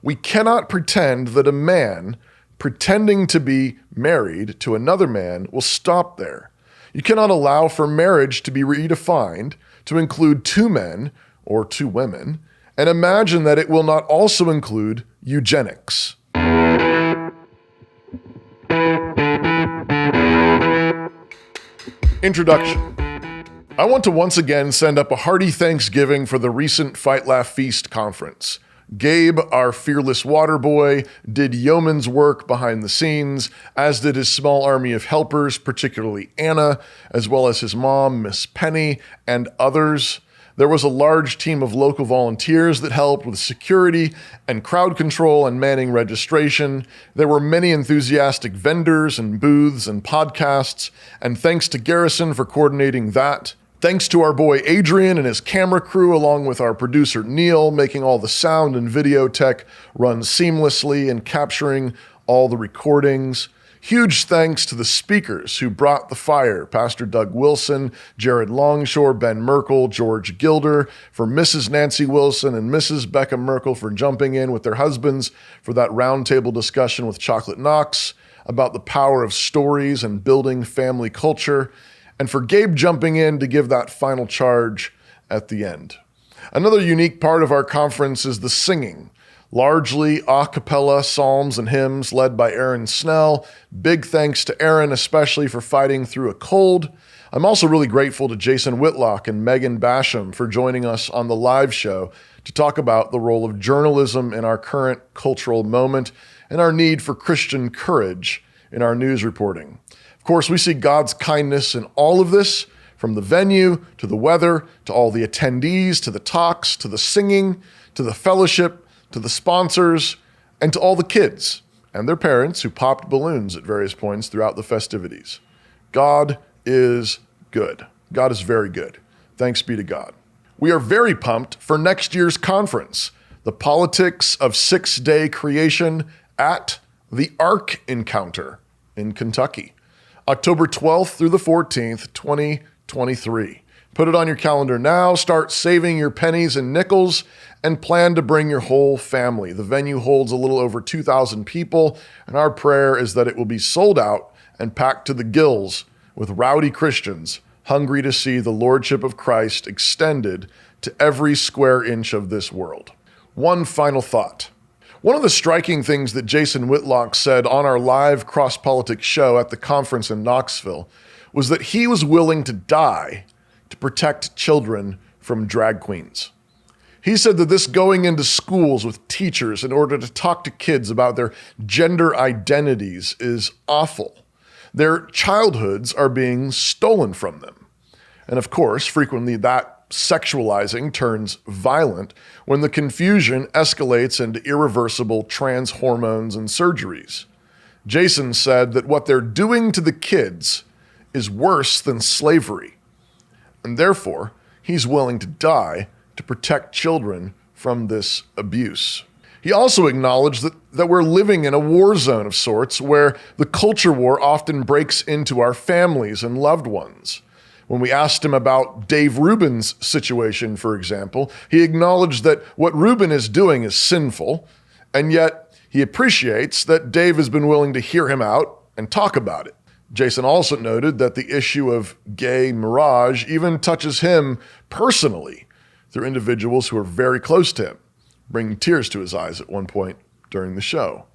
We cannot pretend that a man pretending to be married to another man will stop there. You cannot allow for marriage to be redefined to include two men or two women and imagine that it will not also include eugenics. Introduction. I want to once again send up a hearty thanksgiving for the recent Fight, Laugh, Feast conference. Gabe, our fearless water boy, did yeoman's work behind the scenes, as did his small army of helpers, particularly Anna, as well as his mom, Miss Penny, and others. There was a large team of local volunteers that helped with security and crowd control and manning registration. There were many enthusiastic vendors and booths and podcasts, and thanks to Garrison for coordinating that. Thanks to our boy Adrian and his camera crew, along with our producer Neil, making all the sound and video tech run seamlessly and capturing all the recordings. Huge thanks to the speakers who brought the fire, Pastor Doug Wilson, Jared Longshore, Ben Merkel, George Gilder, for Mrs. Nancy Wilson and Mrs. Becca Merkel for jumping in with their husbands for that roundtable discussion with Chocolate Knox about the power of stories and building family culture, and for Gabe jumping in to give that final charge at the end. Another unique part of our conference is the singing. Largely a cappella psalms and hymns led by Aaron Snell. Big thanks to Aaron, especially for fighting through a cold. I'm also really grateful to Jason Whitlock and Megan Basham for joining us on the live show to talk about the role of journalism in our current cultural moment and our need for Christian courage in our news reporting. Of course, we see God's kindness in all of this, from the venue to the weather, to all the attendees, to the talks, to the singing, to the fellowship, to the sponsors, and to all the kids and their parents who popped balloons at various points throughout the festivities. God is good. God is very good. Thanks be to God. We are very pumped for next year's conference, The Politics of Six-Day Creation at the Ark Encounter in Kentucky, October 12th through the 14th, 2023. Put it on your calendar now, start saving your pennies and nickels, and plan to bring your whole family. The venue holds a little over 2,000 people, and our prayer is that it will be sold out and packed to the gills with rowdy Christians hungry to see the Lordship of Christ extended to every square inch of this world. One final thought. One of the striking things that Jason Whitlock said on our live cross-politics show at the conference in Knoxville was that he was willing to die to protect children from drag queens. He said that this going into schools with teachers in order to talk to kids about their gender identities is awful. Their childhoods are being stolen from them. And of course, frequently that sexualizing turns violent when the confusion escalates into irreversible trans hormones and surgeries. Jason said that what they're doing to the kids is worse than slavery, and therefore he's willing to die to protect children from this abuse. He also acknowledged that we're living in a war zone of sorts where the culture war often breaks into our families and loved ones. When we asked him about Dave Rubin's situation, for example, he acknowledged that what Rubin is doing is sinful, and yet he appreciates that Dave has been willing to hear him out and talk about it. Jason also noted that the issue of gay mirage even touches him personally through individuals who are very close to him, bringing tears to his eyes at one point during the show.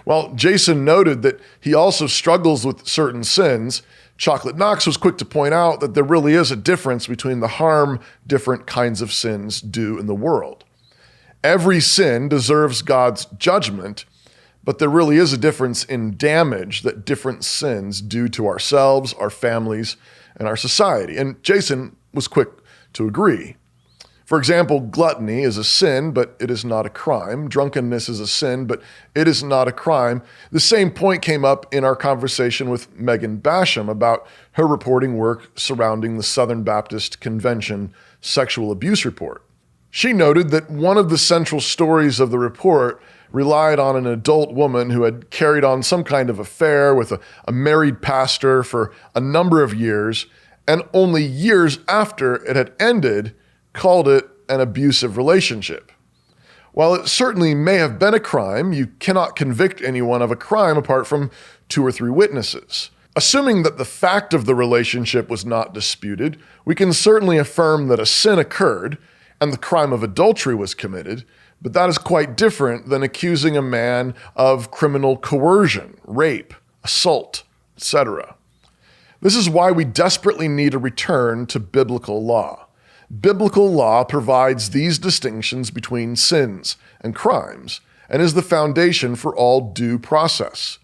While Jason noted that he also struggles with certain sins, Chocolate Knox was quick to point out that there really is a difference between the harm different kinds of sins do in the world. Every sin deserves God's judgment, but there really is a difference in damage that different sins do to ourselves, our families, and our society. And Jason was quick to agree. For example, gluttony is a sin, but it is not a crime. Drunkenness is a sin, but it is not a crime. The same point came up in our conversation with Megan Basham about her reporting work surrounding the Southern Baptist Convention sexual abuse report. She noted that one of the central stories of the report relied on an adult woman who had carried on some kind of affair with a married pastor for a number of years, and only years after it had ended, called it an abusive relationship. While it certainly may have been a crime, you cannot convict anyone of a crime apart from 2 or 3 witnesses. Assuming that the fact of the relationship was not disputed, we can certainly affirm that a sin occurred and the crime of adultery was committed, but that is quite different than accusing a man of criminal coercion, rape, assault, etc. This is why we desperately need a return to biblical law. Biblical law provides these distinctions between sins and crimes and is the foundation for all due process.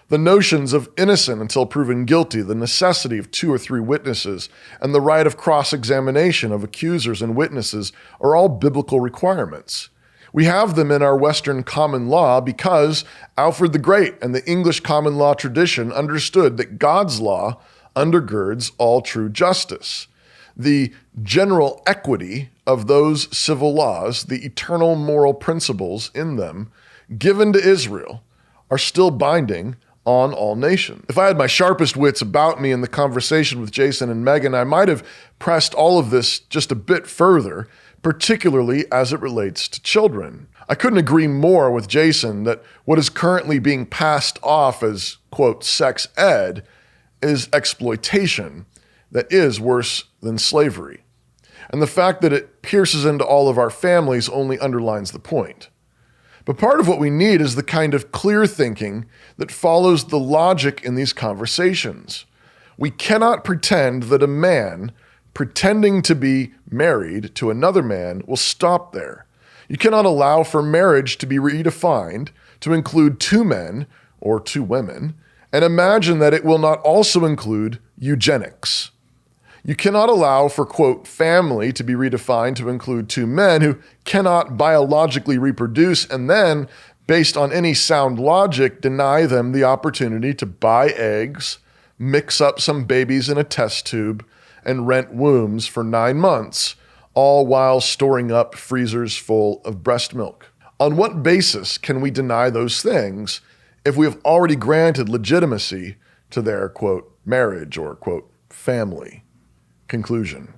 The notions of innocent until proven guilty, the necessity of 2 or 3 witnesses, and the right of cross-examination of accusers and witnesses are all biblical requirements. We have them in our Western common law because Alfred the Great and the English common law tradition understood that God's law undergirds all true justice. The general equity of those civil laws, the eternal moral principles in them, given to Israel, are still binding on all nations. If I had my sharpest wits about me in the conversation with Jason and Megan, I might have pressed all of this just a bit further, particularly as it relates to children. I couldn't agree more with Jason that what is currently being passed off as, quote, sex ed is exploitation that is worse than slavery. And the fact that it pierces into all of our families only underlines the point. But part of what we need is the kind of clear thinking that follows the logic in these conversations. We cannot pretend that a man pretending to be married to another man will stop there. You cannot allow for marriage to be redefined to include 2 men or 2 women and imagine that it will not also include eugenics. You cannot allow for, quote, family to be redefined to include 2 men who cannot biologically reproduce and then, based on any sound logic, deny them the opportunity to buy eggs, mix up some babies in a test tube, and rent wombs for 9 months, all while storing up freezers full of breast milk. On what basis can we deny those things if we have already granted legitimacy to their, quote, marriage or, quote, family? Conclusion.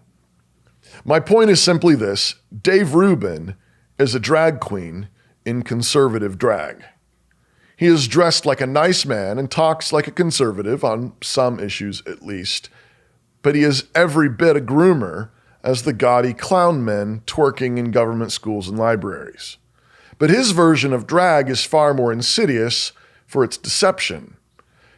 My point is simply this: Dave Rubin is a drag queen in conservative drag. He is dressed like a nice man and talks like a conservative, on some issues at least, but he is every bit a groomer as the gaudy clown men twerking in government schools and libraries. But his version of drag is far more insidious for its deception.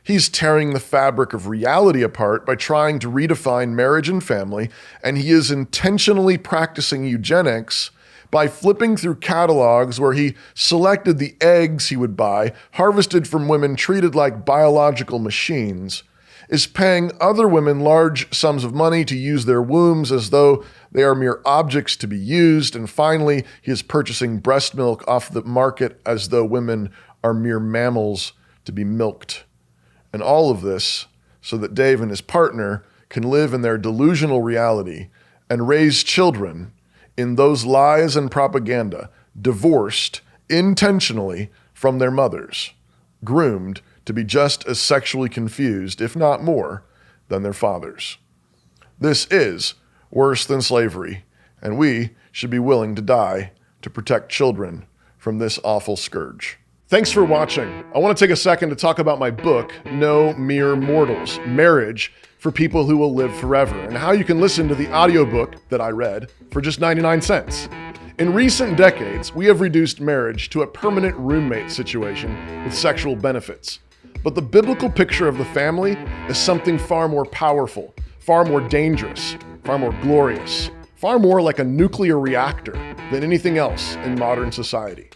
He's tearing the fabric of reality apart by trying to redefine marriage and family, and he is intentionally practicing eugenics by flipping through catalogs where he selected the eggs he would buy, harvested from women treated like biological machines, is paying other women large sums of money to use their wombs as though they are mere objects to be used, and finally, he is purchasing breast milk off the market as though women are mere mammals to be milked. And all of this so that Dave and his partner can live in their delusional reality and raise children in those lies and propaganda, divorced intentionally from their mothers, groomed to be just as sexually confused, if not more, than their fathers. This is worse than slavery, and we should be willing to die to protect children from this awful scourge. Thanks for watching. I want to take a second to talk about my book, No Mere Mortals: Marriage for People Who Will Live Forever, and how you can listen to the audiobook that I read for just 99 cents. In recent decades, we have reduced marriage to a permanent roommate situation with sexual benefits. But the biblical picture of the family is something far more powerful, far more dangerous, far more glorious, far more like a nuclear reactor than anything else in modern society.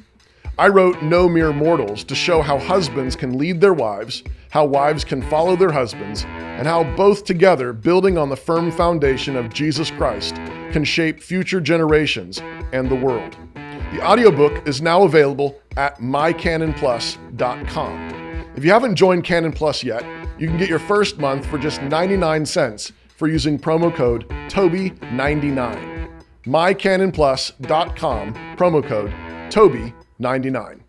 I wrote No Mere Mortals to show how husbands can lead their wives, how wives can follow their husbands, and how both together, building on the firm foundation of Jesus Christ, can shape future generations and the world. The audiobook is now available at mycanonplus.com. If you haven't joined Canon Plus yet, you can get your first month for just 99 cents for using promo code TOBY99. mycanonplus.com, promo code TOBY99.